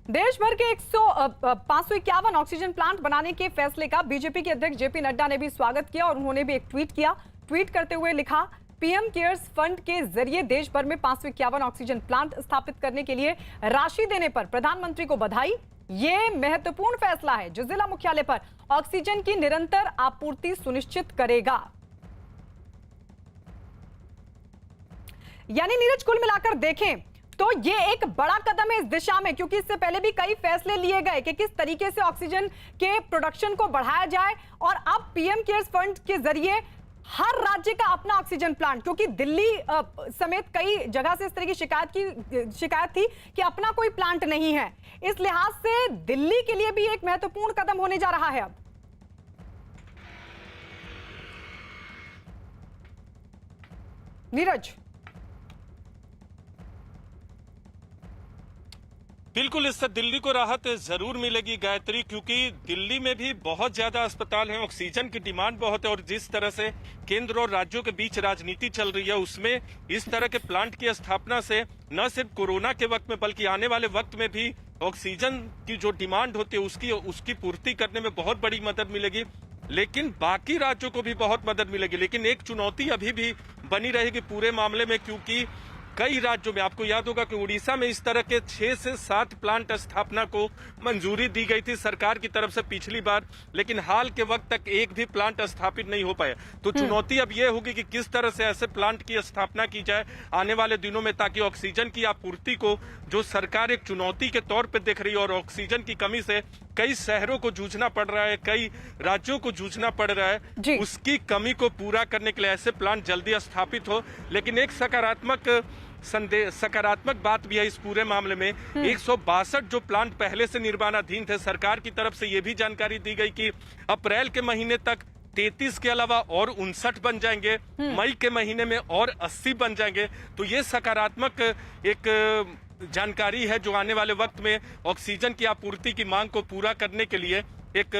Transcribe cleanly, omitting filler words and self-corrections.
देश भर के 551 ऑक्सीजन प्लांट बनाने के फैसले का बीजेपी के अध्यक्ष जेपी नड्डा ने भी स्वागत किया और उन्होंने भी एक ट्वीट किया। ट्वीट करते हुए लिखा, पीएम केयर्स फंड के जरिए देश भर में 551 ऑक्सीजन प्लांट स्थापित करने के लिए राशि देने पर प्रधानमंत्री को बधाई। ये महत्वपूर्ण फैसला है जो जिला मुख्यालय पर ऑक्सीजन की निरंतर आपूर्ति सुनिश्चित करेगा। यानी नीरज, कुल मिलाकर देखें तो ये एक बड़ा कदम है इस दिशा में, क्योंकि इससे पहले भी कई फैसले लिए गए कि किस तरीके से ऑक्सीजन के प्रोडक्शन को बढ़ाया जाए, और अब पीएम केयर्स फंड के जरिए हर राज्य का अपना ऑक्सीजन प्लांट, क्योंकि दिल्ली समेत कई जगह से इस तरह की शिकायत थी कि अपना कोई प्लांट नहीं है। इस लिहाज से दिल्ली के लिए भी एक महत्वपूर्ण कदम होने जा रहा है। अब नीरज, बिल्कुल, इससे दिल्ली को राहत जरूर मिलेगी गायत्री, क्योंकि दिल्ली में भी बहुत ज्यादा अस्पताल हैं, ऑक्सीजन की डिमांड बहुत है, और जिस तरह से केंद्र और राज्यों के बीच राजनीति चल रही है उसमें इस तरह के प्लांट की स्थापना से न सिर्फ कोरोना के वक्त में बल्कि आने वाले वक्त में भी ऑक्सीजन की जो डिमांड होती है उसकी पूर्ति करने में बहुत बड़ी मदद मिलेगी। लेकिन बाकी राज्यों को भी बहुत मदद मिलेगी। लेकिन एक चुनौती अभी भी बनी रहेगी पूरे मामले में, क्योंकि कई राज्यों में, आपको याद होगा कि उड़ीसा में इस तरह के 6 से 7 प्लांट स्थापना को मंजूरी दी गई थी सरकार की तरफ से पिछली बार, लेकिन हाल के वक्त तक एक भी प्लांट स्थापित नहीं हो पाया। तो चुनौती अब यह होगी कि किस तरह से ऐसे प्लांट की स्थापना की जाए आने वाले दिनों में, ताकि ऑक्सीजन की आपूर्ति को, जो सरकार एक चुनौती के तौर पर देख रही है और ऑक्सीजन की कमी से कई शहरों को जूझना पड़ रहा है, कई राज्यों को जूझना पड़ रहा है, उसकी कमी को पूरा करने के लिए ऐसे प्लांट जल्दी स्थापित हो। लेकिन एक सकारात्मक बात भी है इस पूरे मामले में। 162 जो प्लांट पहले से निर्माणाधीन थे, सरकार की तरफ से यह भी जानकारी दी गई कि अप्रैल के महीने तक 33 के अलावा और 59 बन जाएंगे, मई के महीने में और 80 बन जाएंगे। तो ये सकारात्मक एक जानकारी है जो आने वाले वक्त में ऑक्सीजन की आपूर्ति की मांग को पूरा करने के लिए एक